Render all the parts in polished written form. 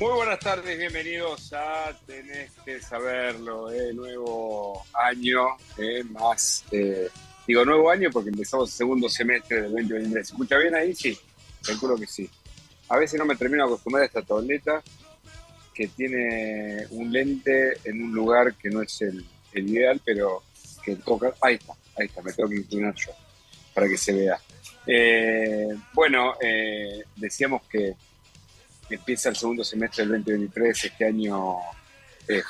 Muy buenas tardes, bienvenidos a Tenés que Saberlo, nuevo año, digo nuevo año porque empezamos el segundo semestre del 2023. ¿Se escucha bien ahí? Sí, calculo que sí. A veces no me termino de acostumbrar a esta tableta que tiene un lente en un lugar que no es el ideal, pero que toca. Ahí está, me tengo que inclinar yo para que se vea. Decíamos que empieza el segundo semestre del 2023, este año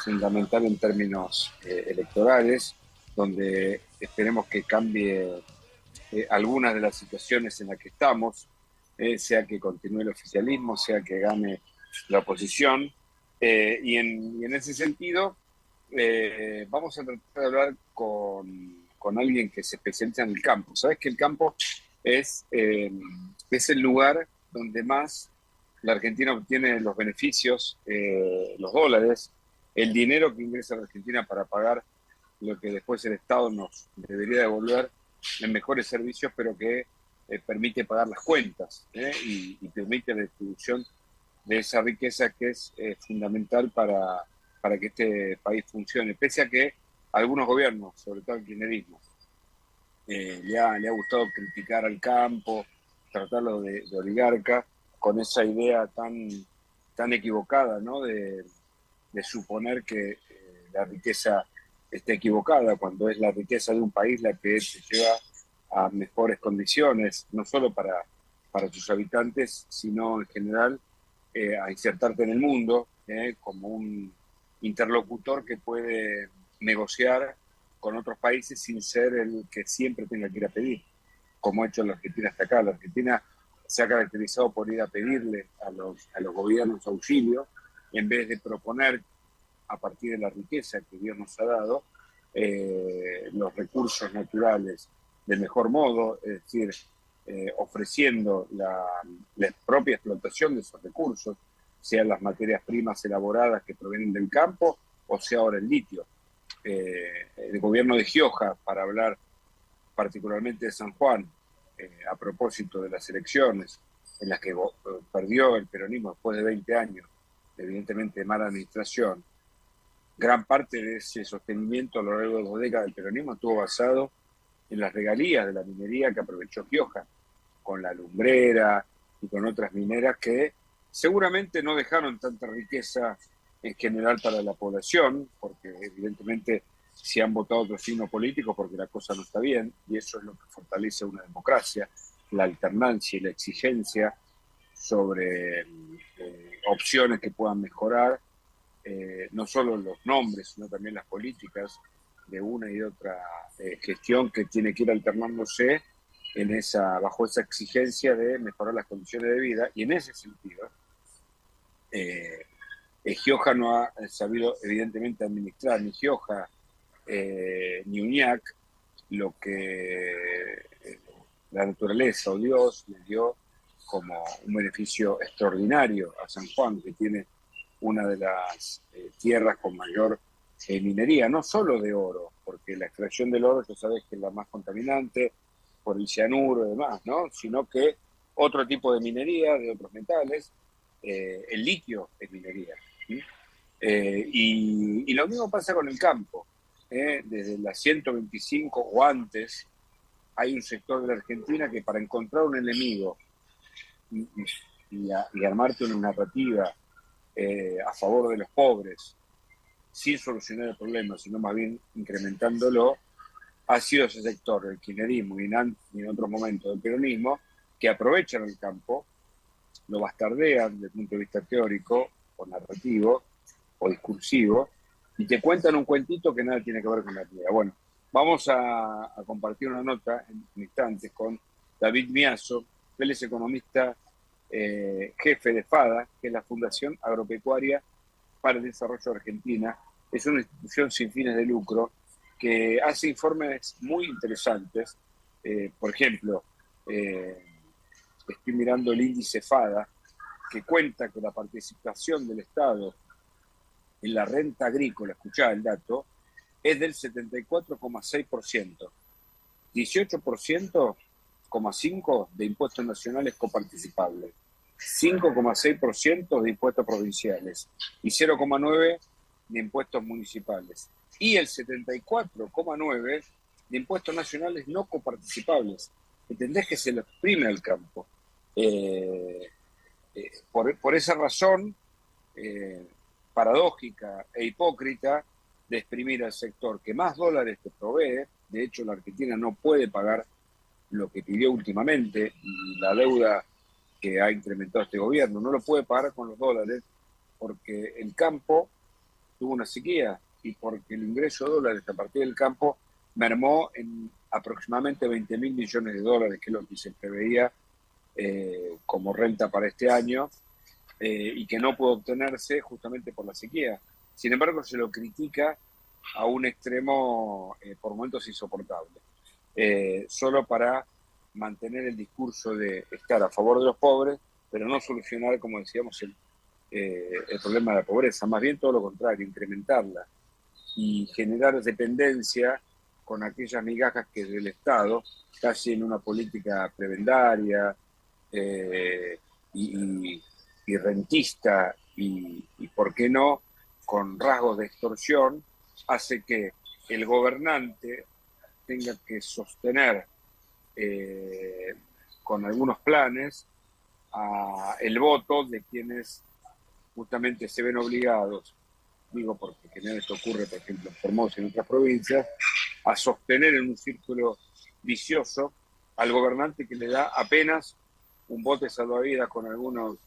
fundamental en términos electorales, donde esperemos que cambie algunas de las situaciones en las que estamos, sea que continúe el oficialismo, sea que gane la oposición, y en ese sentido vamos a tratar de hablar con alguien que se especializa en el campo. Sabes que el campo es el lugar donde más la Argentina obtiene los beneficios, los dólares, el dinero que ingresa a la Argentina para pagar lo que después el Estado nos debería devolver en mejores servicios, pero que permite pagar las cuentas, y permite la distribución de esa riqueza que es fundamental para que este país funcione, pese a que algunos gobiernos, sobre todo el kirchnerismo, le ha gustado criticar al campo, tratarlo de oligarca, con esa idea tan equivocada, ¿no? De suponer que la riqueza está equivocada, cuando es la riqueza de un país la que te lleva a mejores condiciones, no solo para sus habitantes, sino en general a insertarte en el mundo como un interlocutor que puede negociar con otros países sin ser el que siempre tenga que ir a pedir, como ha hecho la Argentina hasta acá. La Argentina se ha caracterizado por ir a pedirle a los gobiernos auxilio, en vez de proponer a partir de la riqueza que Dios nos ha dado, los recursos naturales de mejor modo, es decir, ofreciendo la propia explotación de esos recursos, sean las materias primas elaboradas que provienen del campo, o sea ahora el litio. El gobierno de Gioja, para hablar particularmente de San Juan, a propósito de las elecciones en las que perdió el peronismo después de 20 años, evidentemente de mala administración, gran parte de ese sostenimiento a lo largo de 2 décadas del peronismo estuvo basado en las regalías de la minería que aprovechó Gioja, con la lumbrera y con otras mineras que seguramente no dejaron tanta riqueza en general para la población, porque evidentemente se han votado otros signos políticos porque la cosa no está bien, y eso es lo que fortalece una democracia, la alternancia y la exigencia sobre opciones que puedan mejorar no solo los nombres, sino también las políticas de una y de otra gestión que tiene que ir alternándose bajo esa exigencia de mejorar las condiciones de vida. Y en ese sentido, Gioja no ha sabido evidentemente administrar, ni Gioja ni Uñac, lo que la naturaleza o Dios le dio como un beneficio extraordinario a San Juan, que tiene una de las tierras con mayor minería, no solo de oro, porque la extracción del oro ya sabes que es la más contaminante por el cianuro y demás, ¿no? Sino que otro tipo de minería, de otros metales, el litio es minería. ¿Sí? Y lo mismo pasa con el campo. Desde las 125 o antes, hay un sector de la Argentina que para encontrar un enemigo y armarte una narrativa a favor de los pobres, sin solucionar el problema, sino más bien incrementándolo, ha sido ese sector, el kirchnerismo y en otros momentos el peronismo, que aprovechan el campo, lo bastardean desde el punto de vista teórico o narrativo o discursivo, y te cuentan un cuentito que nada tiene que ver con la realidad. Bueno, vamos a compartir una nota en instantes con David Miazo. Él es economista jefe de FADA, que es la Fundación Agropecuaria para el Desarrollo de Argentina. Es una institución sin fines de lucro que hace informes muy interesantes. Por ejemplo, estoy mirando el índice FADA, que cuenta que la participación del Estado en la renta agrícola, escuchá el dato, es del 74,6%, 18,5% de impuestos nacionales coparticipables, 5,6% de impuestos provinciales y 0,9% de impuestos municipales. Y el 74,9% de impuestos nacionales no coparticipables. ¿Entendés que se lo exprime al campo? Por esa razón, paradójica e hipócrita, de exprimir al sector que más dólares te provee. De hecho, la Argentina no puede pagar lo que pidió últimamente, y la deuda que ha incrementado este gobierno no lo puede pagar con los dólares, porque el campo tuvo una sequía y porque el ingreso de dólares a partir del campo mermó en aproximadamente 20.000 millones de dólares, que es lo que se preveía como renta para este año, y que no pudo obtenerse justamente por la sequía. Sin embargo, se lo critica a un extremo por momentos insoportable, solo para mantener el discurso de estar a favor de los pobres, pero no solucionar, como decíamos, el problema de la pobreza, más bien todo lo contrario, incrementarla y generar dependencia con aquellas migajas que del Estado, casi en una política prebendaria y rentista y, ¿por qué no?, con rasgos de extorsión, hace que el gobernante tenga que sostener con algunos planes el voto de quienes justamente se ven obligados, digo porque generalmente ocurre, por ejemplo, en Formosa y en otras provincias, a sostener en un círculo vicioso al gobernante que le da apenas un bote salvavidas con algunos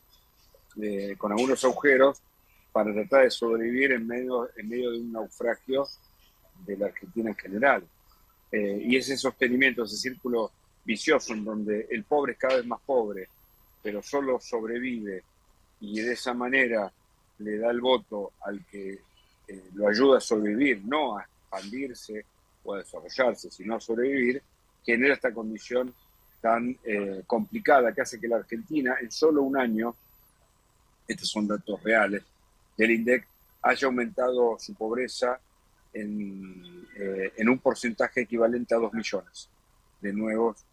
agujeros para tratar de sobrevivir en medio de un naufragio de la Argentina en general. Y ese sostenimiento, ese círculo vicioso en donde el pobre es cada vez más pobre, pero solo sobrevive y de esa manera le da el voto al que lo ayuda a sobrevivir, no a expandirse o a desarrollarse, sino a sobrevivir, genera esta condición tan complicada que hace que la Argentina en solo un año, estos son datos reales del INDEC, haya aumentado su pobreza en un porcentaje equivalente a 2 millones de nuevos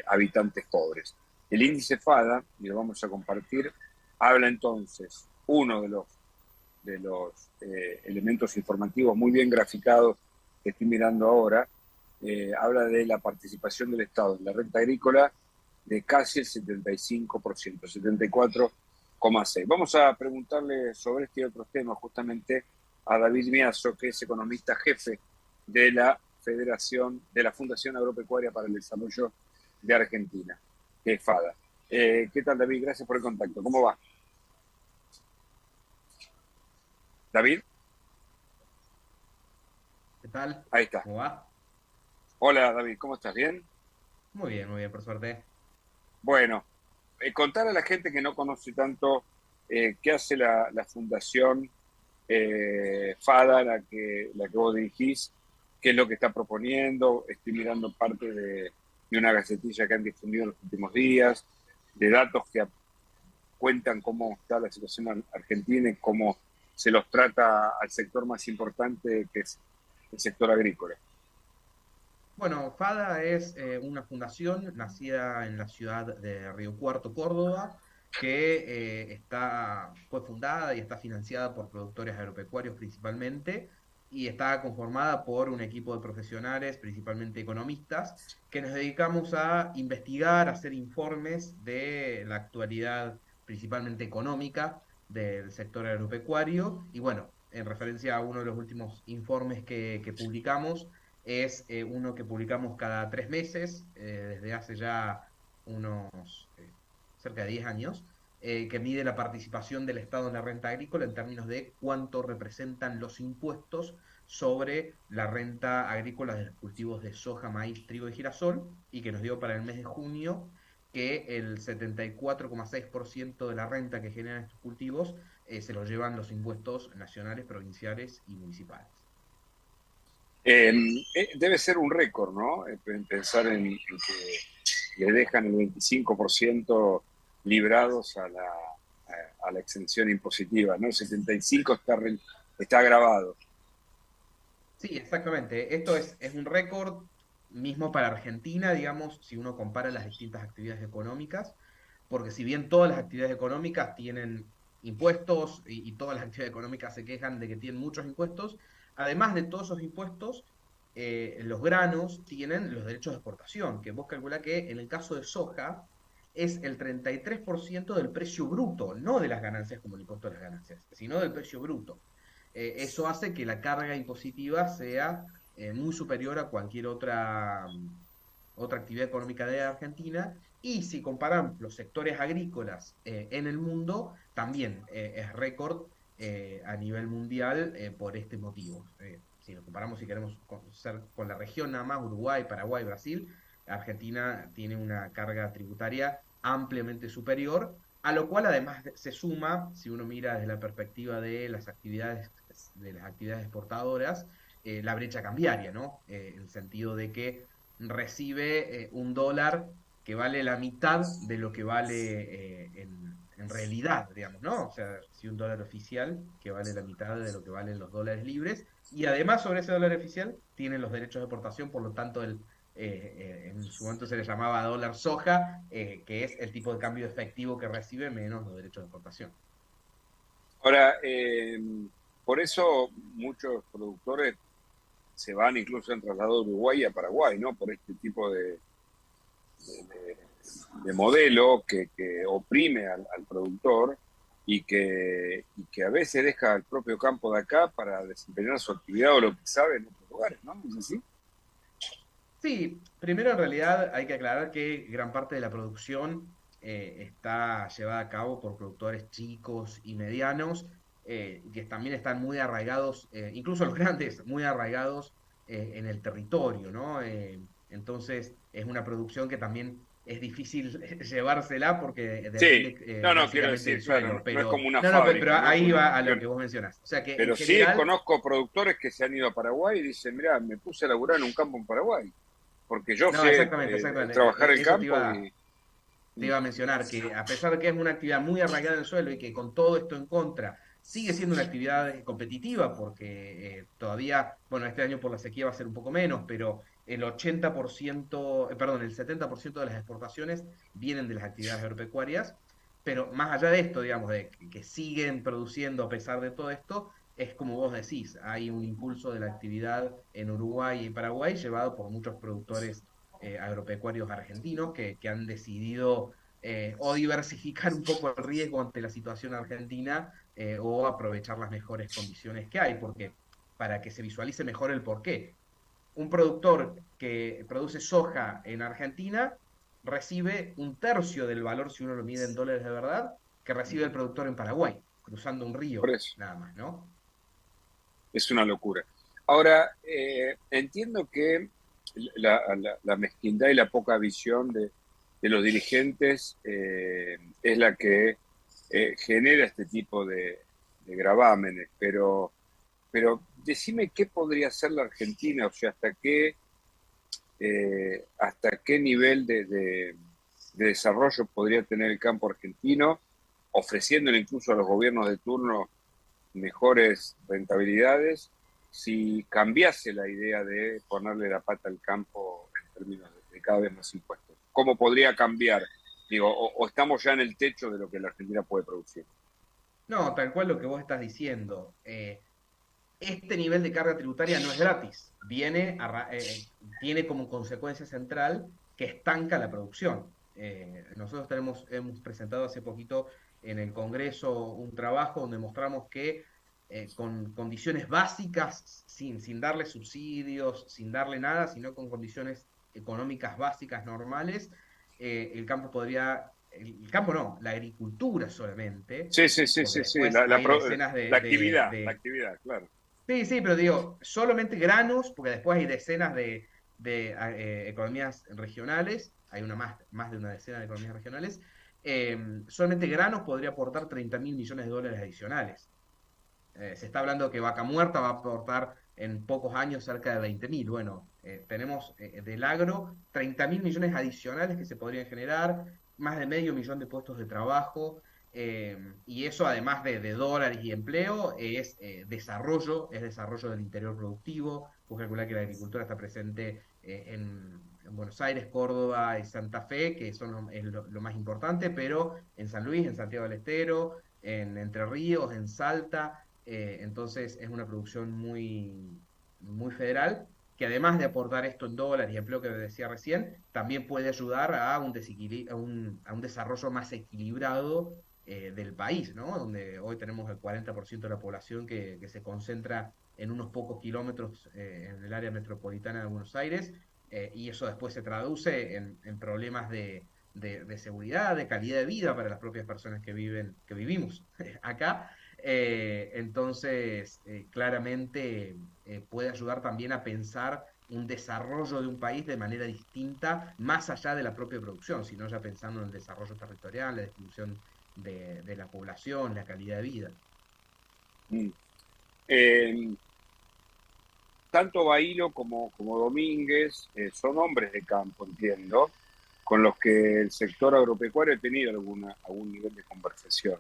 habitantes pobres. El índice FADA, y lo vamos a compartir, habla entonces, uno de los elementos informativos muy bien graficados que estoy mirando ahora, habla de la participación del Estado en la renta agrícola de casi el 75%, 74,6%. Vamos a preguntarle sobre este y otros temas justamente a David Miazo, que es economista jefe de la Fundación Agropecuaria para el Desarrollo de Argentina, que es FADA. ¿Qué tal, David? Gracias por el contacto. ¿Cómo va? ¿David? ¿Qué tal? Ahí está. ¿Cómo va? Hola, David, ¿cómo estás? ¿Bien? Muy bien, por suerte. Bueno, contar a la gente que no conoce tanto qué hace la Fundación FADA, la que vos dirigís, qué es lo que está proponiendo. Estoy mirando parte de una gacetilla que han difundido en los últimos días, de datos que cuentan cómo está la situación argentina y cómo se los trata al sector más importante, que es el sector agrícola. Bueno, FADA es una fundación nacida en la ciudad de Río Cuarto, Córdoba, que fue fundada y está financiada por productores agropecuarios principalmente, y está conformada por un equipo de profesionales, principalmente economistas, que nos dedicamos a investigar, a hacer informes de la actualidad principalmente económica del sector agropecuario. Y bueno, en referencia a uno de los últimos informes que publicamos, es uno que publicamos cada 3 meses, desde hace ya unos cerca de 10 años, que mide la participación del Estado en la renta agrícola en términos de cuánto representan los impuestos sobre la renta agrícola de los cultivos de soja, maíz, trigo y girasol, y que nos dio para el mes de junio que el 74,6% de la renta que generan estos cultivos se lo llevan los impuestos nacionales, provinciales y municipales. Eh, Debe ser un récord, ¿no? Pensar en que le dejan el 25% librados a la exención impositiva, ¿no? El 75% está grabado. Sí, exactamente. Esto es un récord mismo para Argentina, digamos, si uno compara las distintas actividades económicas, porque si bien todas las actividades económicas tienen impuestos y todas las actividades económicas se quejan de que tienen muchos impuestos, además de todos esos impuestos, los granos tienen los derechos de exportación, que vos calculás que en el caso de soja es el 33% del precio bruto, no de las ganancias como el impuesto de las ganancias, sino del precio bruto. Eso hace que la carga impositiva sea muy superior a cualquier otra actividad económica de Argentina. Y si comparamos los sectores agrícolas en el mundo, también es récord a nivel mundial por este motivo. Si lo comparamos, si queremos ser con la región nada más, Uruguay, Paraguay, Brasil, Argentina tiene una carga tributaria ampliamente superior, a lo cual además se suma, si uno mira desde la perspectiva de las actividades exportadoras, la brecha cambiaria, ¿no? En el sentido de que recibe un dólar que vale la mitad de lo que vale en realidad, digamos, ¿no? O sea, si un dólar oficial que vale la mitad de lo que valen los dólares libres, y además sobre ese dólar oficial tienen los derechos de exportación, por lo tanto en su momento se le llamaba dólar soja, que es el tipo de cambio efectivo que recibe menos los derechos de exportación. Ahora, por eso muchos productores se van, incluso han trasladado de Uruguay a Paraguay, ¿no? Por este tipo de, de modelo que oprime al productor y que a veces deja el propio campo de acá para desempeñar su actividad o lo que sabe en otros lugares, ¿no? ¿Es así? Sí, primero en realidad hay que aclarar que gran parte de la producción está llevada a cabo por productores chicos y medianos, que también están muy arraigados, incluso los grandes, muy arraigados en el territorio, ¿no? Entonces es una producción que también es difícil llevársela porque Sí, depende no, no, quiero básicamente del decir, claro, suelo, no es pero como una no, no, pero fábrica, ¿no? Que ahí una va a lo producción. que vos mencionás. O sea que en Pero sí general, conozco productores que se han ido a Paraguay y dicen, mira, me puse a laburar en un campo en Paraguay, porque yo no, sé exactamente, exactamente, trabajar el eso campo y... te iba a mencionar que a pesar de que es una actividad muy arraigada en el suelo y que con todo esto en contra sigue siendo una actividad competitiva porque todavía, bueno, este año por la sequía va a ser un poco menos, pero el 80%, perdón, el 70% de las exportaciones vienen de las actividades agropecuarias, pero más allá de esto, digamos, de que siguen produciendo a pesar de todo esto, es como vos decís, hay un impulso de la actividad en Uruguay y Paraguay llevado por muchos productores agropecuarios argentinos que han decidido o diversificar un poco el riesgo ante la situación argentina o aprovechar las mejores condiciones que hay, porque para que se visualice mejor el porqué. Un productor que produce soja en Argentina recibe un tercio del valor, si uno lo mide en dólares de verdad, que recibe el productor en Paraguay, cruzando un Por río, eso, nada más, ¿no? es una locura. Ahora, entiendo que la mezquindad y la poca visión de los dirigentes es la que genera este tipo de gravámenes, pero decime qué podría hacer la Argentina, o sea, hasta qué nivel de desarrollo podría tener el campo argentino, ofreciéndole incluso a los gobiernos de turno mejores rentabilidades, si cambiase la idea de ponerle la pata al campo en términos de cada vez más impuestos. ¿Cómo podría cambiar? Digo, o estamos ya en el techo de lo que la Argentina puede producir. No, tal cual lo que vos estás diciendo. Este nivel de carga tributaria no es gratis, tiene como consecuencia central que estanca la producción. Nosotros hemos presentado hace poquito en el Congreso un trabajo donde mostramos que con condiciones básicas, sin darle subsidios, sin darle nada, sino con condiciones económicas básicas normales, el campo el campo no, la agricultura solamente, Sí, sí, sí, porque sí, sí, después hay decenas la actividad, claro. Sí, sí, pero digo, solamente granos, porque después hay decenas de economías regionales, hay más de una decena de economías regionales, solamente granos podría aportar 30.000 millones de dólares adicionales. Se está hablando que Vaca Muerta va a aportar en pocos años cerca de 20.000. Bueno, tenemos del agro 30.000 millones adicionales que se podrían generar, más de medio millón de puestos de trabajo, y eso además de dólares y empleo es desarrollo del interior productivo. Vos calculás que la agricultura está presente en Buenos Aires, Córdoba y Santa Fe, que son lo más importante, pero en San Luis, en Santiago del Estero, en Entre Ríos, en Salta, entonces es una producción muy federal, que además de aportar esto en dólares y empleo que decía recién, también puede ayudar a un desarrollo más equilibrado del país, ¿no? Donde hoy tenemos el 40% de la población que se concentra en unos pocos kilómetros en el área metropolitana de Buenos Aires, y eso después se traduce en problemas de seguridad, de calidad de vida para las propias personas que vivimos acá. Entonces, claramente puede ayudar también a pensar un desarrollo de un país de manera distinta, más allá de la propia producción, sino ya pensando en el desarrollo territorial, la distribución de la población, la calidad de vida. Mm. Eh, Tanto Bailo como Domínguez son hombres de campo, entiendo, con los que el sector agropecuario ha tenido algún nivel de conversación.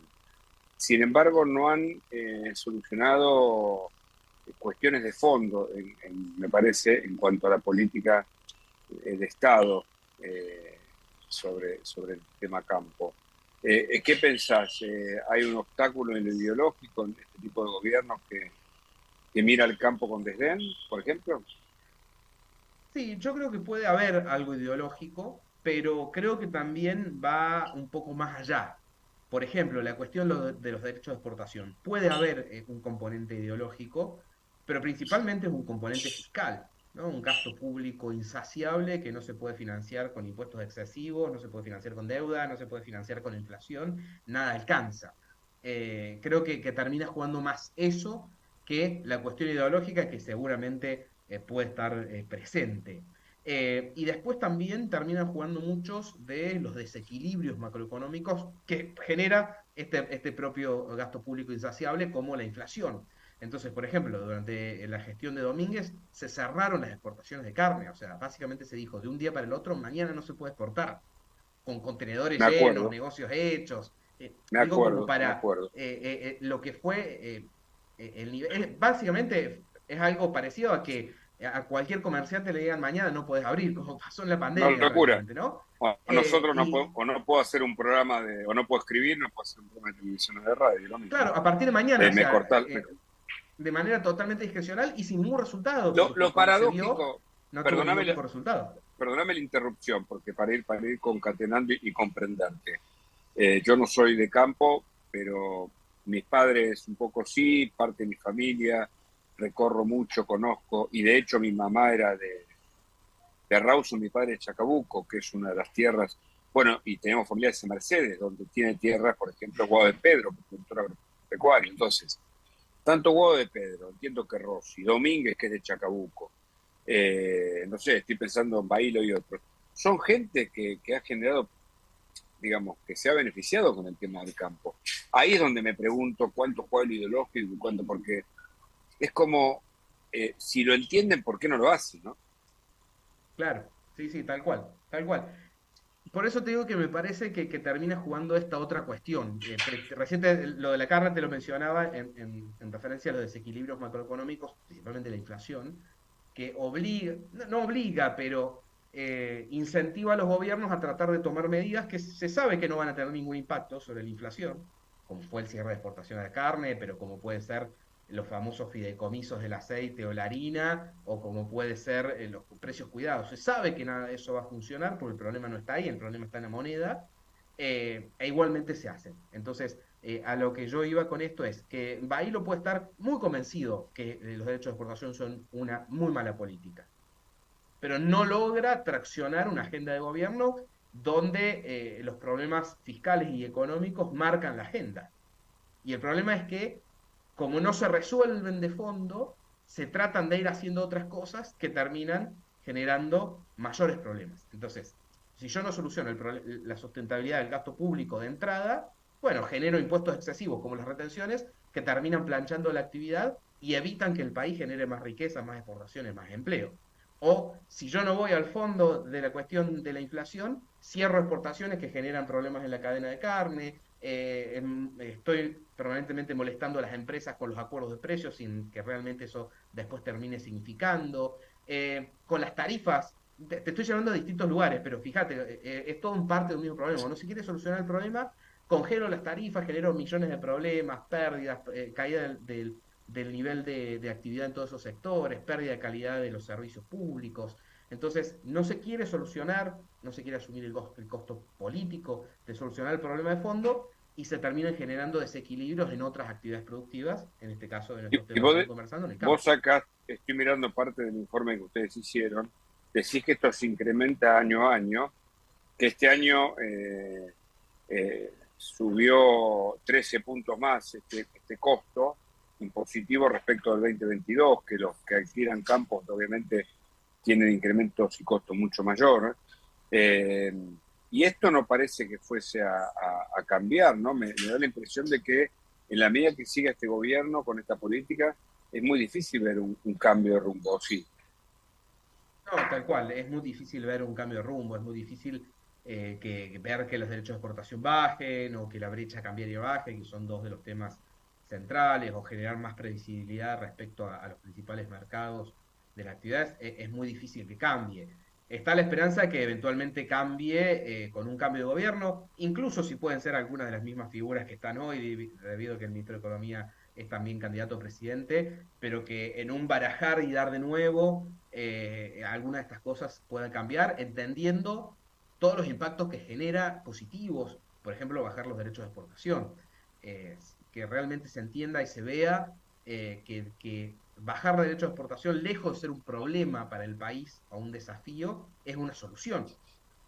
Sin embargo, no han solucionado cuestiones de fondo, me parece, en cuanto a la política de Estado eh, sobre el tema campo. ¿Qué pensás? ¿Hay un obstáculo en lo ideológico en este tipo de gobiernos que mira al campo con desdén, por ejemplo? Sí, yo creo que puede haber algo ideológico, pero creo que también va un poco más allá. Por ejemplo, la cuestión de los derechos de exportación. Puede haber un componente ideológico, pero principalmente es un componente fiscal, ¿no? Un gasto público insaciable que no se puede financiar con impuestos excesivos, no se puede financiar con deuda, no se puede financiar con inflación, nada alcanza. Creo que termina jugando más eso que la cuestión ideológica, que seguramente puede estar presente. Y después también terminan jugando muchos de los desequilibrios macroeconómicos que genera este propio gasto público insaciable, como la inflación. Entonces, por ejemplo, durante la gestión de Domínguez se cerraron las exportaciones de carne, o sea, básicamente se dijo de un día para el otro, mañana no se puede exportar, con contenedores Me llenos, acuerdo, negocios hechos. me Digo, como acuerdo, me para acuerdo. lo que fue el nivel. Básicamente es algo parecido a que a cualquier comerciante le digan mañana no puedes abrir, como pasó en la Una pandemia locura. realmente, ¿no? O Eh, nosotros no y podemos, o no puedo hacer un programa o no puedo escribir, no puedo hacer un programa de televisión o de radio, lo mismo. claro, a partir de mañana, o Me sea, corta, de manera totalmente discrecional y sin ningún resultado, porque lo cuando se vio paradójico, no tuvo ningún perdóname tipo de resultado. perdóname la interrupción, porque para ir concatenando y comprenderte. Yo no soy de campo, pero mis padres un poco sí, parte de mi familia, recorro mucho, conozco, y de hecho mi mamá era de Rawson, mi padre de Chacabuco, que es una de las tierras, bueno, y tenemos familiares en Mercedes, donde tiene tierras, por ejemplo, Guado de Pedro, que es productor agropecuario. Entonces, tanto Guado de Pedro, entiendo que Rossi, Domínguez, que es de Chacabuco, no sé, estoy pensando en Bailo y otros, son gente que ha generado, digamos, que se ha beneficiado con el tema del campo. Ahí es donde me pregunto cuánto juega el ideológico y cuánto, porque es como, si lo entienden, ¿por qué no lo hacen, no? Claro, sí, sí, tal cual, tal cual. Por eso te digo que me parece que termina jugando esta otra cuestión. Recién lo de la carne te lo mencionaba en referencia a los desequilibrios macroeconómicos, principalmente la inflación, que obliga, no obliga, pero incentiva a los gobiernos a tratar de tomar medidas que se sabe que no van a tener ningún impacto sobre la inflación, como fue el cierre de exportaciones de carne, pero como puede ser los famosos fideicomisos del aceite o la harina, o como puede ser los precios cuidados. Se sabe que nada de eso va a funcionar porque el problema no está ahí, el problema está en la moneda, e igualmente se hacen. Entonces, a lo que yo iba con esto es que Bailo puede estar muy convencido que los derechos de exportación son una muy mala política, pero no logra traccionar una agenda de gobierno donde los problemas fiscales y económicos marcan la agenda. Y el problema es que, como no se resuelven de fondo, se tratan de ir haciendo otras cosas que terminan generando mayores problemas. Entonces, si yo no soluciono la sustentabilidad del gasto público de entrada, bueno, genero impuestos excesivos como las retenciones que terminan planchando la actividad y evitan que el país genere más riqueza, más exportaciones, más empleo. O si yo no voy al fondo de la cuestión de la inflación, cierro exportaciones que generan problemas en la cadena de carne, estoy permanentemente molestando a las empresas con los acuerdos de precios sin que realmente eso después termine significando. Con las tarifas te estoy llevando a distintos lugares, pero fíjate, es todo un parte de un mismo problema. Cuando se quiere solucionar el problema, congelo las tarifas, genero millones de problemas, pérdidas, caída del nivel de actividad en todos esos sectores, pérdida de calidad de los servicios públicos. Entonces, no se quiere solucionar, no se quiere asumir el costo político de solucionar el problema de fondo y se terminan generando desequilibrios en otras actividades productivas, en este caso de nuestros Y temas que vos, estamos conversando, en el campo. vos acá, estoy mirando parte del informe que ustedes hicieron, decís que esto se incrementa año a año, que este año subió 13 puntos más este costo impositivo respecto al 2022, que los que adquieran campos obviamente tienen incrementos y costos mucho mayores. Y esto no parece que fuese a cambiar, ¿no? Me da la impresión de que en la medida que siga este gobierno con esta política, es muy difícil ver un cambio de rumbo, sí. No, tal cual, es muy difícil ver un cambio de rumbo, es muy difícil ver que los derechos de exportación bajen o que la brecha cambiaria baje, que son dos de los temas centrales, o generar más previsibilidad respecto a los principales mercados de las actividades, es muy difícil que cambie. Está la esperanza de que eventualmente cambie con un cambio de gobierno, incluso si pueden ser algunas de las mismas figuras que están hoy, debido a que el ministro de Economía es también candidato a presidente, pero que en un barajar y dar de nuevo algunas de estas cosas puedan cambiar, entendiendo todos los impactos que genera positivos, por ejemplo, bajar los derechos de exportación, que realmente se entienda y se vea que bajar los derechos de exportación, lejos de ser un problema para el país o un desafío, es una solución,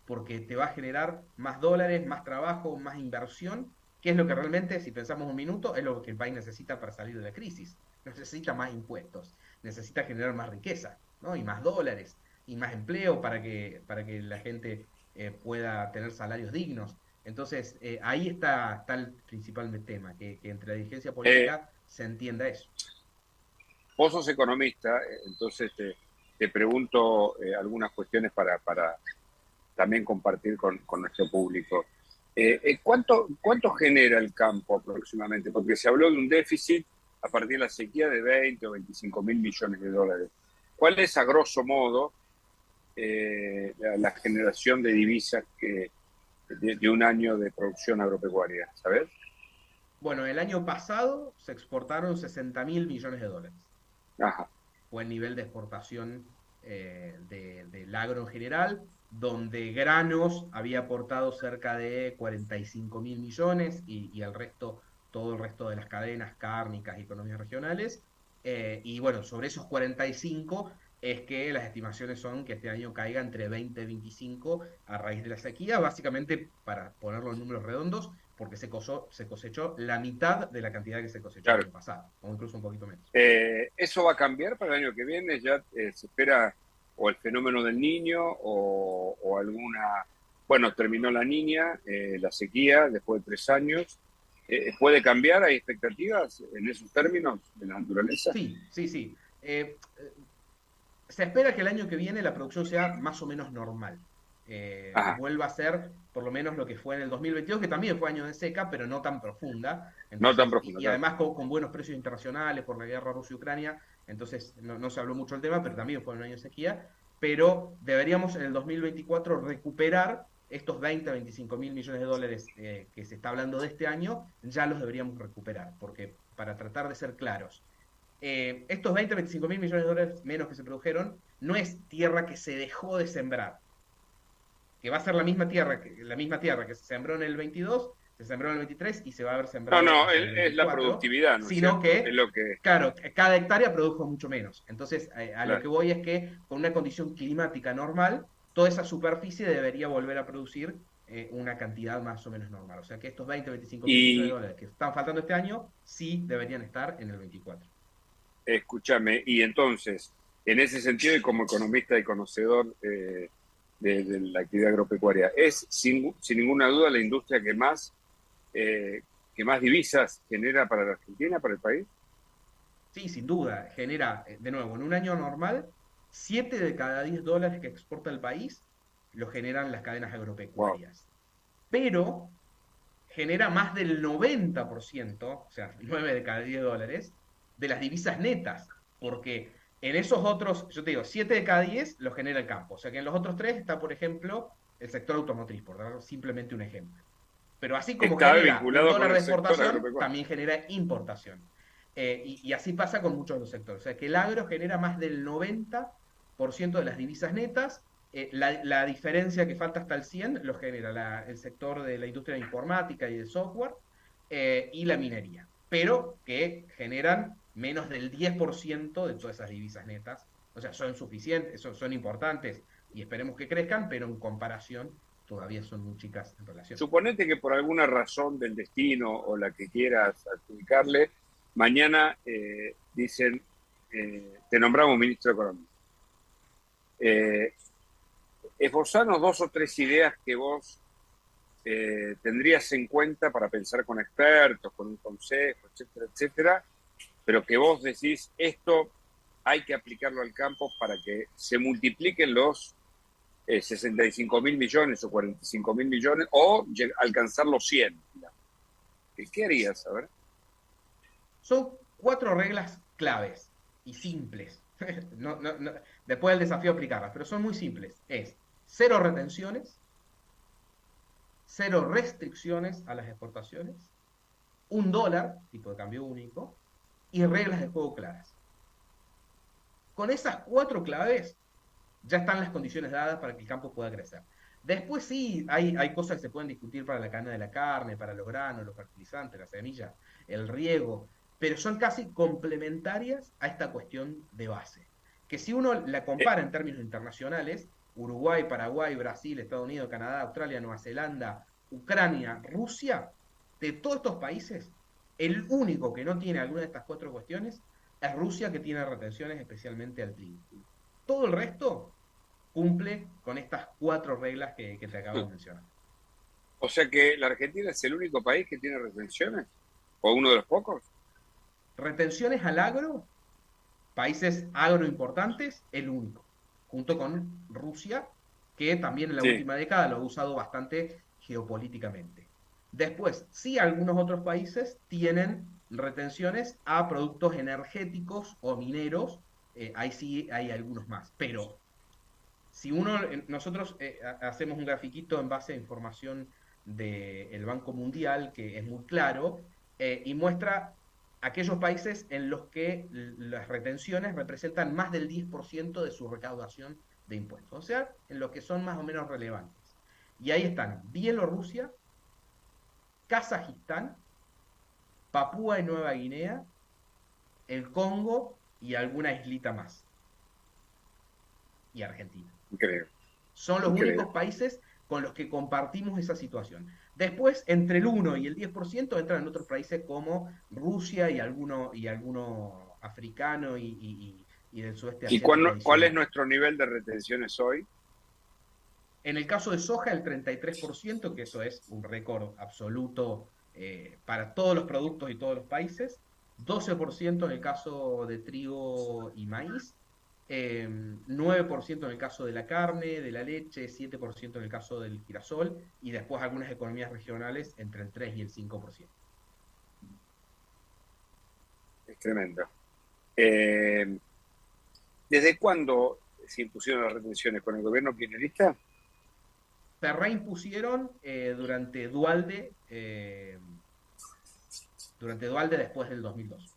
porque te va a generar más dólares, más trabajo, más inversión, que es lo que realmente, si pensamos un minuto, es lo que el país necesita para salir de la crisis. No necesita más impuestos, necesita generar más riqueza, ¿no? Y más dólares, y más empleo para que la gente pueda tener salarios dignos. Entonces, ahí está el principal tema, que entre la dirigencia Eh, política se entienda eso. Vos sos economista, entonces te pregunto algunas cuestiones para también compartir con nuestro público. ¿Cuánto genera el campo aproximadamente? Porque se habló de un déficit a partir de la sequía de 20 o 25 mil millones de dólares. ¿Cuál es, a grosso modo, la generación de divisas de un año de producción agropecuaria? ¿Sabes? Bueno, el año pasado se exportaron 60.000 millones de dólares. Ajá. Fue el nivel de exportación del agro en general, donde granos había aportado cerca de 45 mil millones y el resto, todo el resto de las cadenas cárnicas y economías regionales. Y bueno, sobre esos 45 es que las estimaciones son que este año caiga entre 20 y 25 a raíz de la sequía, básicamente para ponerlo en números redondos, porque se cosechó la mitad de la cantidad que se cosechó el Claro. año pasado, o incluso un poquito menos. ¿Eso va a cambiar para el año que viene? ¿Ya se espera o el fenómeno del niño o alguna... Bueno, terminó la niña, la sequía después de 3 años. ¿Puede cambiar? ¿Hay expectativas en esos términos de la naturaleza? Sí, sí, sí. Se espera que el año que viene la producción sea más o menos normal. Ajá, Vuelva a ser por lo menos lo que fue en el 2022, que también fue año de seca, pero no tan profunda. no tan Entonces, profundo, y claro. además con buenos precios internacionales por la guerra Rusia-Ucrania, entonces no se habló mucho del tema, pero también fue un año de sequía. Pero deberíamos en el 2024 recuperar estos 20 a 25 mil millones de dólares que se está hablando de este año, ya los deberíamos recuperar, porque para tratar de ser claros, estos 20, 25 mil millones de dólares menos que se produjeron, no es tierra que se dejó de sembrar, que va a ser la misma tierra que se sembró en el 22, se sembró en el 23 y se va a haber No, sembrado no, hacia el es la 24, productividad, ¿no es sino cierto? Es que, lo que... claro, cada hectárea produjo mucho menos. Entonces, a lo Claro. que voy es que con una condición climática normal, toda esa superficie debería volver a producir una cantidad más o menos normal. O sea que estos 20, 25 mil millones de Y dólares que están faltando este año, sí deberían estar en el 24. escúchame, y entonces, en ese sentido, y como economista y conocedor de la actividad agropecuaria, es sin ninguna duda la industria eh, que más divisas genera para la Argentina, para el país. Sí, sin duda, genera, de nuevo, en un año normal, 7 de cada 10 dólares que exporta el país lo generan las cadenas Wow. agropecuarias. Pero genera más del 90%, o sea, 9 de cada 10 dólares, de las divisas netas, porque En esos otros, yo te digo, 7 de cada 10 lo genera el campo. O sea que en los otros 3 está, por ejemplo, el sector automotriz, por dar simplemente un ejemplo. Pero así como Está genera un vinculado con dólar el de sector exportación, agropecuario. también genera importación. Y así pasa con muchos de los sectores. O sea que el agro genera más del 90% de las divisas netas. La diferencia que falta hasta el 100 lo genera el sector de la industria de informática y de software y la minería, pero que generan menos del 10% de todas esas divisas netas. O sea, son suficientes, son importantes y esperemos que crezcan, pero en comparación todavía son muy chicas en relación. Suponete que por alguna razón del destino o la que quieras adjudicarle, mañana dicen, te nombramos ministro de Economía. Eh, Esbozanos dos o tres ideas que vos tendrías en cuenta para pensar con expertos, con un consejo, etcétera, etcétera, pero que vos decís, esto hay que aplicarlo al campo para que se multipliquen los 65 mil millones o 45 mil millones o alcanzar los 100. ¿Qué harías? A ver. Son 4 reglas claves y simples. Después el desafío aplicarlas, pero son muy simples. Es cero retenciones, cero restricciones a las exportaciones, un dólar, tipo de cambio único, y reglas de juego claras. Con esas 4 claves ya están las condiciones dadas para que el campo pueda crecer. Después sí, hay cosas que se pueden discutir para la cadena de la carne, para los granos, los fertilizantes, la semilla, el riego, pero son casi complementarias a esta cuestión de base. Que si uno la Eh, compara en términos internacionales, Uruguay, Paraguay, Brasil, Estados Unidos, Canadá, Australia, Nueva Zelanda, Ucrania, Rusia, de todos estos países, el único que no tiene alguna de estas 4 cuestiones es Rusia, que tiene retenciones especialmente al trigo. Todo el resto cumple con estas 4 reglas que te acabo de mencionar. o sea que la Argentina es el único país que tiene retenciones, o uno de los pocos. Retenciones al agro, países agroimportantes, el único, junto con Rusia, que también en la Sí. última década lo ha usado bastante geopolíticamente. Después, sí, algunos otros países tienen retenciones a productos energéticos o mineros, ahí sí hay algunos más, pero si nosotros hacemos un grafiquito en base a información del Banco Mundial, que es muy claro, y muestra aquellos países en los que las retenciones representan más del 10% de su recaudación de impuestos, o sea, en los que son más o menos relevantes. Y ahí están Bielorrusia, Kazajistán, Papúa y Nueva Guinea, el Congo y alguna islita más, y Argentina. Increíble, Son los únicos increíble. países con los que compartimos esa situación. Después, entre el 1 y el 10% entran otros países como Rusia y alguno africano y del sudeste ¿Y asiático cuál es adicional. nuestro nivel de retenciones hoy? En el caso de soja, el 33%, que eso es un récord absoluto para todos los productos y todos los países. 12% en el caso de trigo y maíz. 9% en el caso de la carne, de la leche, 7% en el caso del girasol, y después algunas economías regionales entre el 3 y el 5%. Es tremendo. Eh, ¿Desde cuándo se impusieron las retenciones? ¿Con el gobierno kirchnerista? Se reimpusieron durante Dualde después del 2002.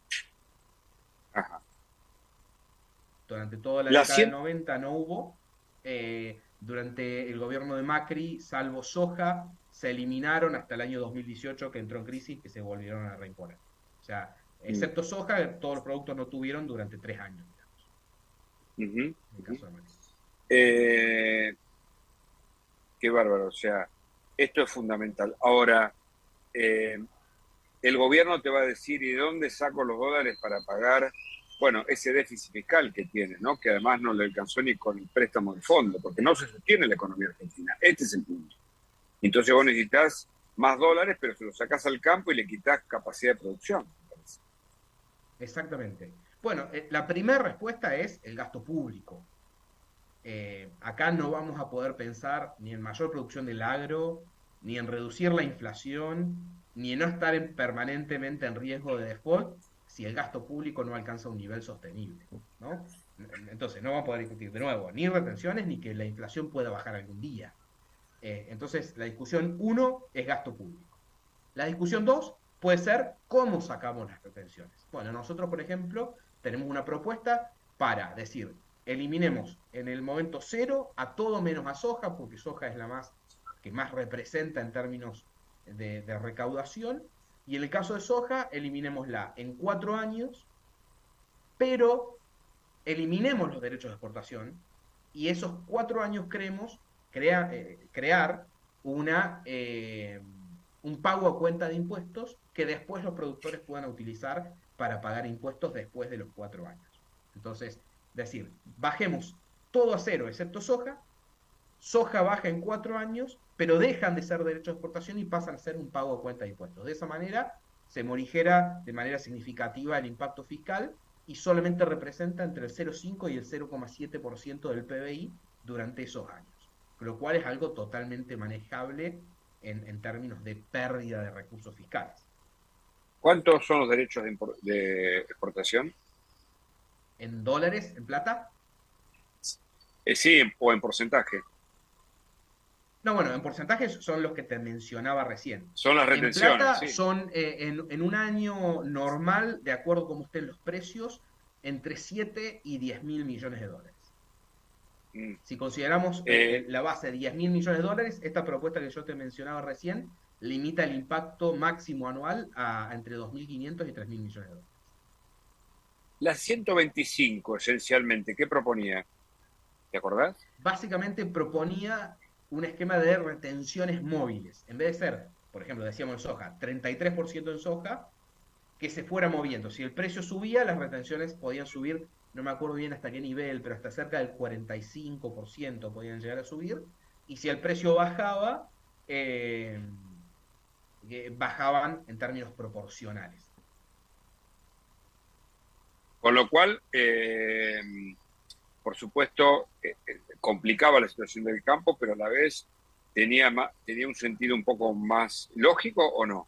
Ajá. Durante toda la La década del 100, 90 no hubo. Durante el gobierno de Macri, salvo soja, se eliminaron hasta el año 2018 que entró en crisis, que se volvieron a reimponer. O sea, excepto soja, todos los productos no tuvieron durante 3 años, digamos, uh-huh, en el uh-huh. caso de Macri. Eh, Qué bárbaro, o sea, esto es fundamental. Ahora, eh, el gobierno te va a decir, ¿y de dónde saco los dólares para pagar, bueno, ese déficit fiscal que tiene, ¿no? Que además no le alcanzó ni con el préstamo del fondo, porque no se sostiene la economía argentina. Este es el punto. Entonces vos necesitas más dólares, pero se los sacás al campo y le quitas capacidad de producción. Exactamente. Bueno, la primera respuesta es el gasto público. Acá no vamos a poder pensar ni en mayor producción del agro, ni en reducir la inflación, ni en no estar permanentemente en riesgo de default si el gasto público no alcanza un nivel sostenible, ¿no? Entonces, no vamos a poder discutir de nuevo ni retenciones ni que la inflación pueda bajar algún día. Entonces, la discusión uno es gasto público. La discusión dos puede ser cómo sacamos las retenciones. Bueno, nosotros, por ejemplo, tenemos una propuesta para decir, eliminemos en el momento cero a todo menos a soja, porque soja es la más que más representa en términos de recaudación, y en el caso de soja, eliminémosla en 4 años, pero eliminemos los derechos de exportación y esos 4 años creemos crear una, un pago a cuenta de impuestos que después los productores puedan utilizar para pagar impuestos después de los 4 años. Entonces, decir, bajemos todo a cero excepto soja, soja baja en 4 años, pero dejan de ser derechos de exportación y pasan a ser un pago a cuenta de impuestos. De esa manera se morigera de manera significativa el impacto fiscal y solamente representa entre el 0,5 y el 0,7% del PBI durante esos años, lo cual es algo totalmente manejable en términos de pérdida de recursos fiscales. ¿Cuántos son los derechos de exportación? ¿En dólares, en plata? Sí, o en porcentaje. No, bueno, en porcentajes son los que te mencionaba recién. Son las En retenciones, plata sí. son, en un año normal, de acuerdo a cómo estén los precios, entre 7 y 10 mil millones de dólares. Mm. Si consideramos la base de 10 mil millones de dólares, esta propuesta que yo te mencionaba recién limita el impacto máximo anual a entre 2.500 y 3 mil millones de dólares. La 125, esencialmente, ¿qué proponía? ¿Te acordás? Básicamente proponía un esquema de retenciones móviles. En vez de ser, por ejemplo, decíamos en soja, 33% en soja, que se fuera moviendo. Si el precio subía, las retenciones podían subir, no me acuerdo bien hasta qué nivel, pero hasta cerca del 45% podían llegar a subir. Y si el precio bajaba, bajaban en términos proporcionales. Con lo cual, por supuesto, complicaba la situación del campo, pero a la vez tenía un sentido un poco más lógico, ¿o no?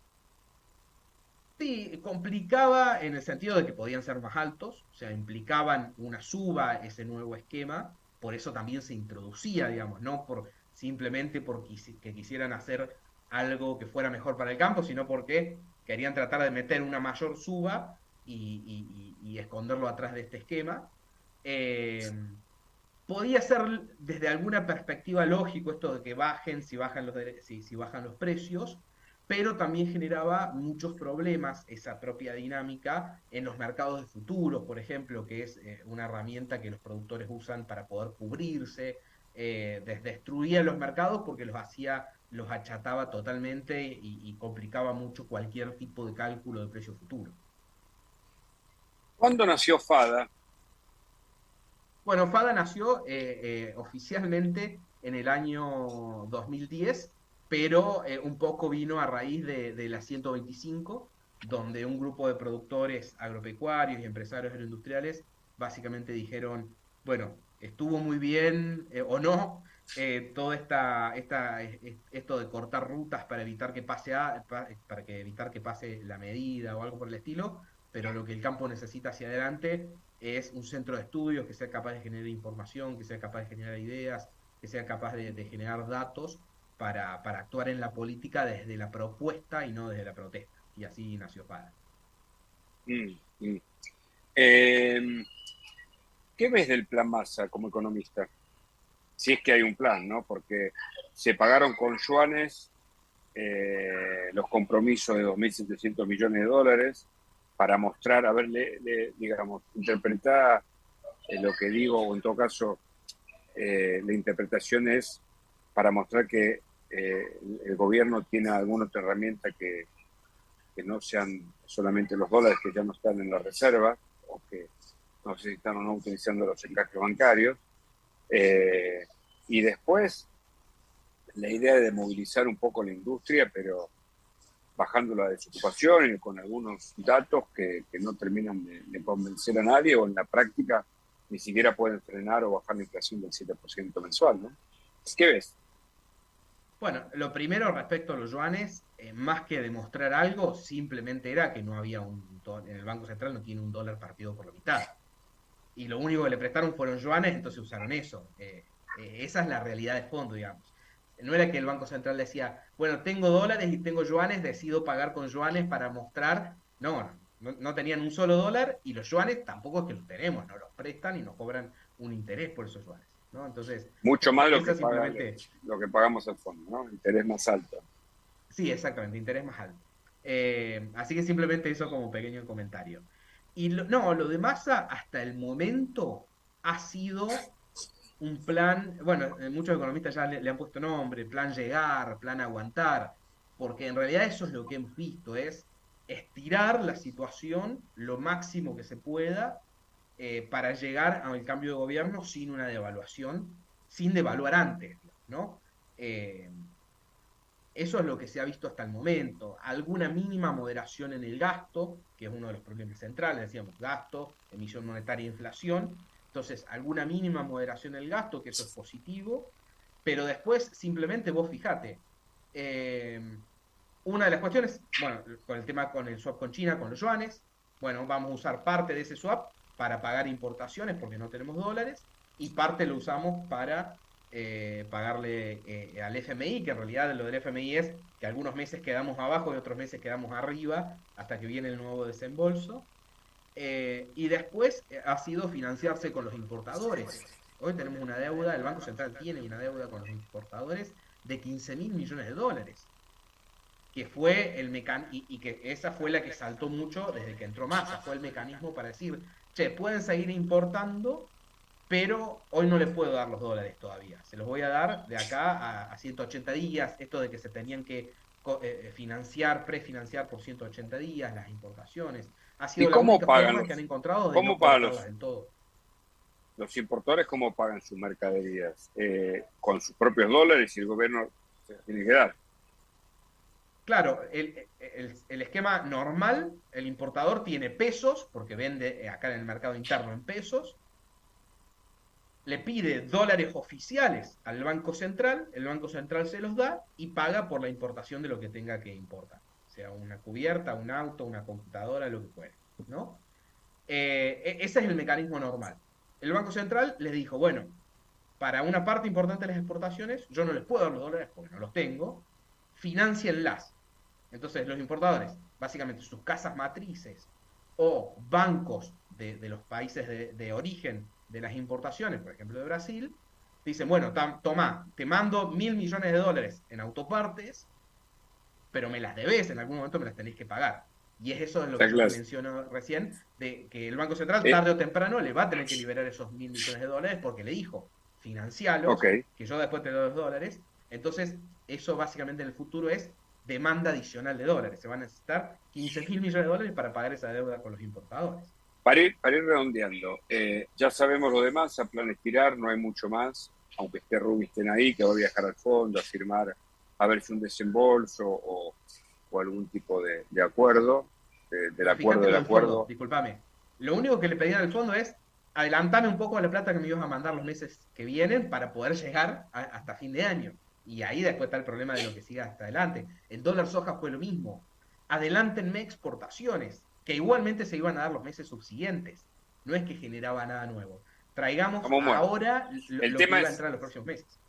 Sí, complicaba en el sentido de que podían ser más altos, o sea, implicaban una suba ese nuevo esquema, por eso también se introducía, digamos, no por simplemente porque que quisieran hacer algo que fuera mejor para el campo, sino porque querían tratar de meter una mayor suba y esconderlo atrás de este esquema. Eh, Podía ser desde alguna perspectiva lógico esto de que bajen si bajan los precios, pero también generaba muchos problemas esa propia dinámica en los mercados de futuros, por ejemplo, que es una herramienta que los productores usan para poder cubrirse, destruía los mercados porque los achataba totalmente y complicaba mucho cualquier tipo de cálculo de precio futuro. ¿Cuándo nació FADA? Bueno, FADA nació oficialmente en el año 2010, pero un poco vino a raíz de la 125, donde un grupo de productores agropecuarios y empresarios agroindustriales básicamente dijeron, bueno, estuvo muy bien o no todo esto de cortar rutas para evitar que evitar que pase la medida o algo por el estilo, pero lo que el campo necesita hacia adelante es un centro de estudios que sea capaz de generar información, que sea capaz de generar ideas, que sea capaz de generar datos para actuar en la política desde la propuesta y no desde la protesta. Y así nació FADA. Mm, mm. Eh, ¿Qué ves del plan Massa como economista? Si es que hay un plan, ¿no? Porque se pagaron con yuanes los compromisos de 2.700 millones de dólares para mostrar, a ver, digamos, interpretar lo que digo, o en todo caso, la interpretación es para mostrar que el gobierno tiene alguna otra herramienta que no sean solamente los dólares que ya no están en la reserva, o que no sé si están o no utilizando los encajes bancarios. Y después, la idea de movilizar un poco la industria, pero bajando la desocupación y con algunos datos que no terminan de convencer a nadie, o en la práctica ni siquiera pueden frenar o bajar la inflación del 7% mensual, ¿no? ¿Qué ves? Bueno, lo primero respecto a los yuanes, más que demostrar algo, simplemente era que no había en el Banco Central no tiene un dólar partido por la mitad. y lo único que le prestaron fueron yuanes, entonces usaron eso. Esa es la realidad de fondo, digamos. No era que el Banco Central decía, bueno, tengo dólares y tengo yuanes, decido pagar con yuanes para mostrar. No, no tenían un solo dólar y los yuanes tampoco es que los tenemos, nos los prestan y nos cobran un interés por esos yuanes, ¿no? Entonces, Mucho más esa simplemente, lo que pagamos al fondo, ¿no? Interés más alto. sí, exactamente, interés más alto. Así que simplemente eso como pequeño comentario. Y no, lo de Massa hasta el momento ha sido un plan, bueno, muchos economistas ya le han puesto nombre, plan llegar, plan aguantar, porque en realidad eso es lo que hemos visto, es estirar la situación lo máximo que se pueda para llegar al cambio de gobierno sin una devaluación, sin devaluar antes, ¿no? Eso es lo que se ha visto hasta el momento. Alguna mínima moderación en el gasto, que es uno de los problemas centrales, decíamos, gasto, emisión monetaria e inflación. Entonces, alguna mínima moderación en el gasto, que eso es positivo, pero después simplemente vos fijate, eh, una de las cuestiones, bueno, con el tema con el swap con China, con los yuanes, bueno, vamos a usar parte de ese swap para pagar importaciones porque no tenemos dólares y parte lo usamos para pagarle al FMI, que en realidad lo del FMI es que algunos meses quedamos abajo y otros meses quedamos arriba hasta que viene el nuevo desembolso. Y después ha sido financiarse con los importadores. Hoy tenemos una deuda, el Banco Central tiene una deuda con los importadores de 15.000 millones de dólares, que fue el mecanismo, y que esa fue la que saltó mucho desde que entró Massa, fue el mecanismo para decir, che, pueden seguir importando, pero hoy no les puedo dar los dólares todavía. Se los voy a dar de acá a 180 días, esto de que se tenían que financiar, prefinanciar por 180 días las importaciones. Ha ¿Y sido la cómo única pagan forma que han encontrado de no cómo pagan cortarlas del todo. los importadores, cómo pagan sus mercaderías? Con sus propios dólares y el gobierno se las tiene que dar. Claro, el esquema normal, el importador tiene pesos, porque vende acá en el mercado interno en pesos, le pide dólares oficiales al Banco Central, el Banco Central se los da y paga por la importación de lo que tenga que importar, sea una cubierta, un auto, una computadora, lo que fuera, ¿no? Ese es el mecanismo normal. El Banco Central les dijo, bueno, para una parte importante de las exportaciones, yo no les puedo dar los dólares porque no los tengo, financienlas. Entonces, los importadores, básicamente sus casas matrices o bancos de los países de origen de las importaciones, por ejemplo de Brasil, dicen, bueno, toma, te mando 1.000 millones de dólares en autopartes, pero me las debes, en algún momento me las tenéis que pagar. Y es eso de lo que Está yo te claro. menciono recién, de que el Banco Central Eh, tarde o temprano le va a tener que liberar esos 1.000 millones de dólares porque le dijo, ok. financialos, que yo después te doy los dólares. Entonces, eso básicamente en el futuro es demanda adicional de dólares. Se van a necesitar 15.000 millones de dólares para pagar esa deuda con los importadores. Para ir redondeando, ya sabemos lo demás, a plan estirar, no hay mucho más, aunque esté Rubinstein ahí, que va a viajar al fondo a firmar, a ver si un desembolso o algún tipo de acuerdo, del Pero acuerdo fíjate lo del del fondo, acuerdo. discúlpame. Lo único que le pedían al fondo es adelantame un poco la plata que me ibas a mandar los meses que vienen para poder llegar hasta fin de año. Y ahí después está el problema de lo que siga hasta adelante. El dólar soja fue lo mismo. Adelántenme exportaciones, que igualmente se iban a dar los meses subsiguientes. No es que generaba nada nuevo. Traigamos Estamos muertos. ahora El lo que tema iba a es entrar los próximos meses.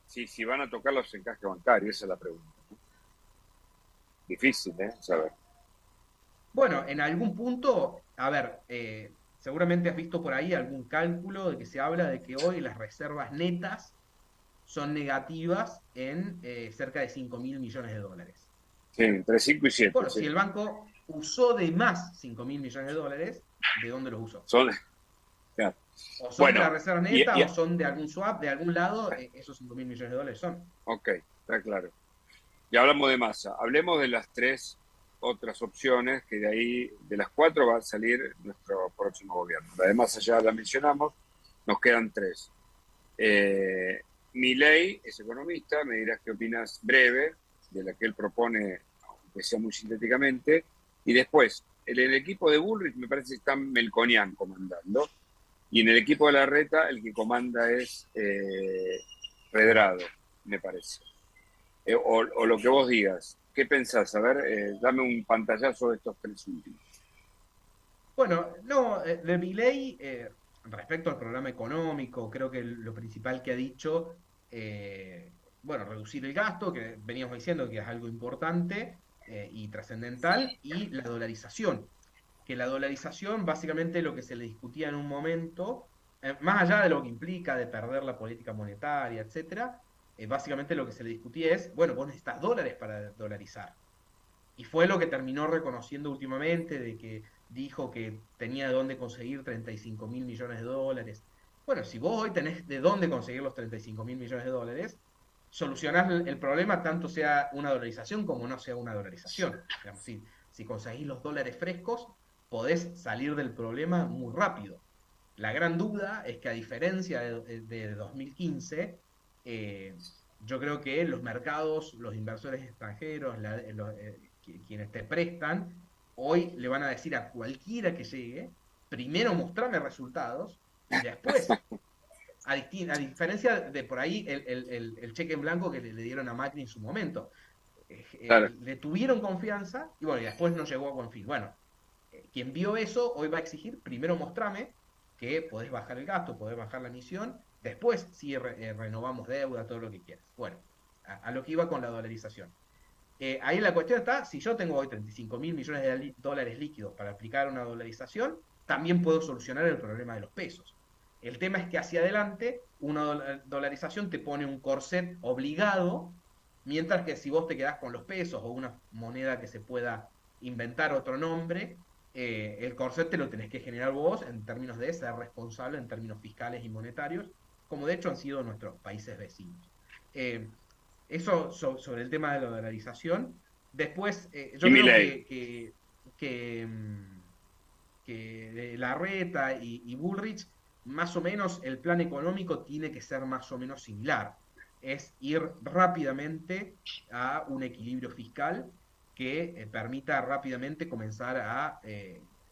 si van a tocar los encajes bancarios, esa es la pregunta, ¿no? Difícil, ¿eh? Saber. Bueno, en algún punto, a ver, seguramente has visto por ahí algún cálculo de que se habla de que hoy las reservas netas son negativas en cerca de 5.000 millones de dólares. Sí, entre 5 y 7, Bueno, sí. si el banco usó de más 5.000 millones de dólares, ¿de dónde los usó? Son, claro. O son de la Bueno, reserva neta o son de algún swap, de algún lado, esos 5.000 millones de dólares son. ok, está claro. Ya hablamos de masa. Hablemos de las tres otras opciones, que de ahí, de las cuatro, va a salir nuestro próximo gobierno. La de masa ya la mencionamos, nos quedan tres. Milei es economista, me dirás qué opinas breve de la que él propone, aunque sea muy sintéticamente. Y después, en el equipo de Bullrich me parece que está Melconian comandando. Y en el equipo de Larreta, el que comanda es Redrado, me parece. O lo que vos digas. ¿Qué pensás? A ver, dame un pantallazo de estos tres últimos. Bueno, no, de Milei, respecto al programa económico, creo que lo principal que ha dicho, bueno, reducir el gasto, que veníamos diciendo que es algo importante y trascendental, y la dolarización, que la dolarización básicamente lo que se le discutía en un momento, más allá de lo que implica de perder la política monetaria, etcétera, básicamente lo que se le discutía es, bueno, vos necesitas dólares para dolarizar. Y fue lo que terminó reconociendo últimamente, de que dijo que tenía de dónde conseguir 35.000 millones de dólares. Bueno, si vos hoy tenés de dónde conseguir los 35.000 millones de dólares, solucionás el problema tanto sea una dolarización como no sea una dolarización. Digamos, si conseguís los dólares frescos, podés salir del problema muy rápido. La gran duda es que a diferencia de 2015, eh, yo creo que los mercados, los inversores extranjeros, quienes te prestan, hoy le van a decir a cualquiera que llegue, primero mostrame resultados y después, a diferencia de por ahí el cheque en blanco que le dieron a Macri en su momento, Claro. le tuvieron confianza y bueno, y después no llegó a buen fin. Bueno, quien vio eso hoy va a exigir, primero mostrame que podés bajar el gasto, podés bajar la emisión, después sí renovamos deuda, todo lo que quieras. Bueno, a lo que iba con la dolarización. Ahí la cuestión está, si yo tengo hoy 35.000 millones de dólares líquidos para aplicar una dolarización, también puedo solucionar el problema de los pesos. El tema es que hacia adelante una dolarización te pone un corset obligado, mientras que si vos te quedás con los pesos o una moneda que se pueda inventar otro nombre, el corset te lo tenés que generar vos en términos de ser responsable en términos fiscales y monetarios, como de hecho han sido nuestros países vecinos. Eh, Eso sobre el tema de la dolarización. Después, Y yo creo Milei. que, mm, que de Larreta y Bullrich, más o menos el plan económico tiene que ser más o menos similar. Es ir rápidamente a un equilibrio fiscal que permita rápidamente comenzar a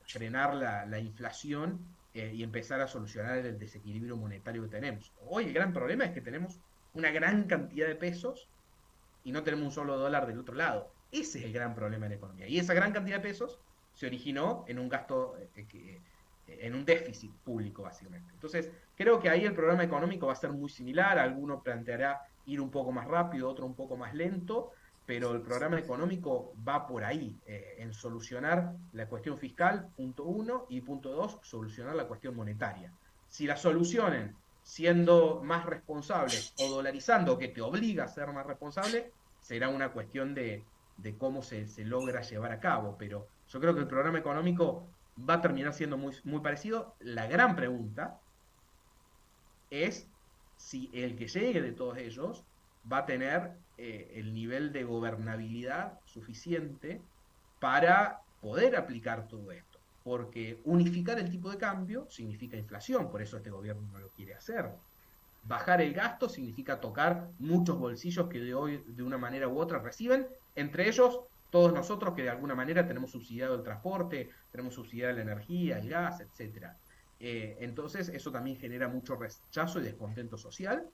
frenar la inflación y empezar a solucionar el desequilibrio monetario que tenemos. Hoy el gran problema es que tenemos una gran cantidad de pesos y no tenemos un solo dólar del otro lado. Ese es el gran problema de la economía. Y esa gran cantidad de pesos se originó en un gasto, en un déficit público, básicamente. Entonces, creo que ahí el programa económico va a ser muy similar. Alguno planteará ir un poco más rápido, otro un poco más lento, pero el programa económico va por ahí, en solucionar la cuestión fiscal, punto uno, y punto dos, solucionar la cuestión monetaria. Si la solucionen siendo más responsables o dolarizando, que te obliga a ser más responsable, será una cuestión de cómo se logra llevar a cabo. Pero yo creo que el programa económico va a terminar siendo muy, muy parecido. La gran pregunta es si el que llegue de todos ellos va a tener el nivel de gobernabilidad suficiente para poder aplicar todo esto. Porque unificar el tipo de cambio significa inflación, por eso este gobierno no lo quiere hacer. Bajar el gasto significa tocar muchos bolsillos que de hoy, de una manera u otra, reciben, entre ellos todos nosotros que de alguna manera tenemos subsidiado el transporte, tenemos subsidiada la energía, el gas, etcétera. Entonces, eso también genera mucho rechazo y descontento social.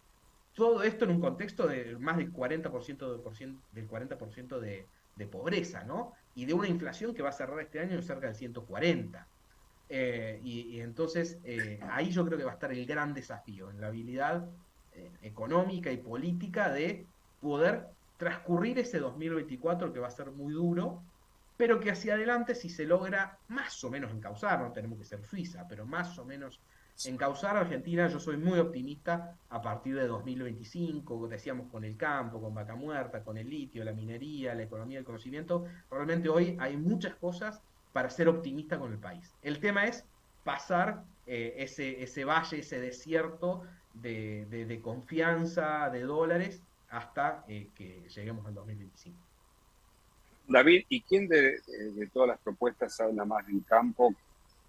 Todo esto en un contexto de más del 40%, del 40% de pobreza, ¿no? Y de una inflación que va a cerrar este año en cerca del 140. Y entonces ahí yo creo que va a estar el gran desafío, en la habilidad económica y política de poder transcurrir ese 2024 que va a ser muy duro, pero que hacia adelante si se logra más o menos encauzar, no tenemos que ser Suiza, pero más o menos encauzar a Argentina, yo soy muy optimista a partir de 2025, decíamos con el campo, con Vaca Muerta, con el litio, la minería, la economía del conocimiento, realmente hoy hay muchas cosas para ser optimista con el país. El tema es pasar ese valle, ese desierto de confianza, de dólares, hasta que lleguemos al 2025. David, ¿y quién de todas las propuestas habla más del campo?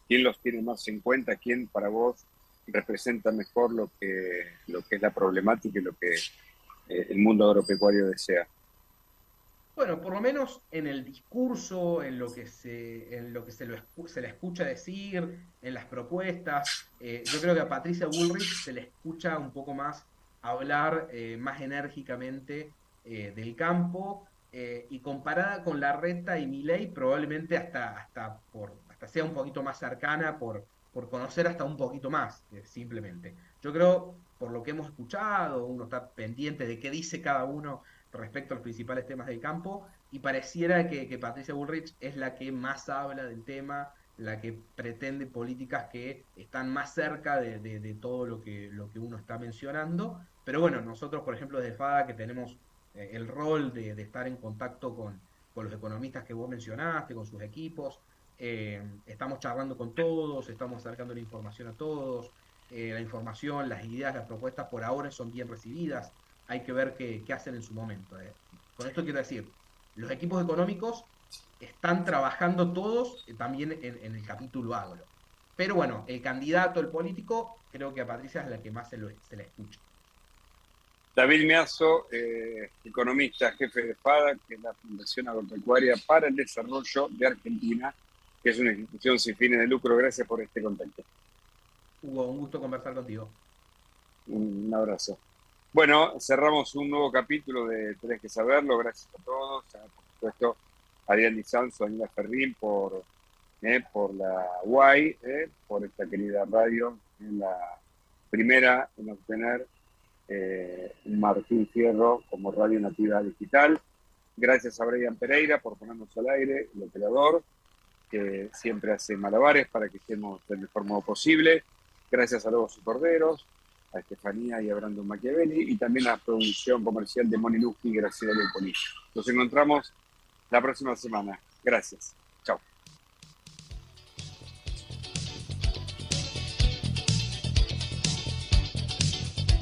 ¿Quién los tiene más en cuenta? ¿Quién para vos representa mejor lo que es la problemática y lo que el mundo agropecuario desea? Bueno, por lo menos en el discurso, en lo que se le escucha decir, en las propuestas, yo creo que a Patricia Bullrich se le escucha un poco más hablar más enérgicamente del campo, y comparada con Larreta y Milei, probablemente hasta sea un poquito más cercana por conocer hasta un poquito más, simplemente. Yo creo, por lo que hemos escuchado, uno está pendiente de qué dice cada uno respecto a los principales temas del campo, y pareciera que Patricia Bullrich es la que más habla del tema, la que pretende políticas que están más cerca de todo lo que uno está mencionando. Pero bueno, nosotros, por ejemplo, desde FADA, que tenemos el rol de estar en contacto con los economistas que vos mencionaste, con sus equipos, estamos charlando con todos, estamos acercando la información a todos, la información, las ideas, las propuestas por ahora son bien recibidas, hay que ver qué hacen en su momento. Con esto quiero decir, los equipos económicos están trabajando todos también en el capítulo agro. Pero bueno, el candidato, el político, creo que a Patricia es la que más se la escucha. David Meazzo, economista, jefe de FADA, que es la Fundación Agropecuaria para el Desarrollo de Argentina, que es una institución sin fines de lucro. Gracias por este contacto. Hugo, un gusto conversar contigo. Un abrazo. Bueno, cerramos un nuevo capítulo de Tenés que Saberlo. Gracias a todos. Por supuesto, a Ariel Lizanzo, a Nina Ferrín por la UAI, por esta querida radio, en la primera en obtener un Martín Fierro como radio nativa digital. Gracias a Brian Pereira por ponernos al aire, el operador, que siempre hace malabares para que estemos del mejor modo posible. Gracias a Lobos y Corderos, a Estefanía y a Brandon Machiavelli, y también a la producción comercial de Moni Luki y Graciela Leopolí. Nos encontramos la próxima semana. Gracias.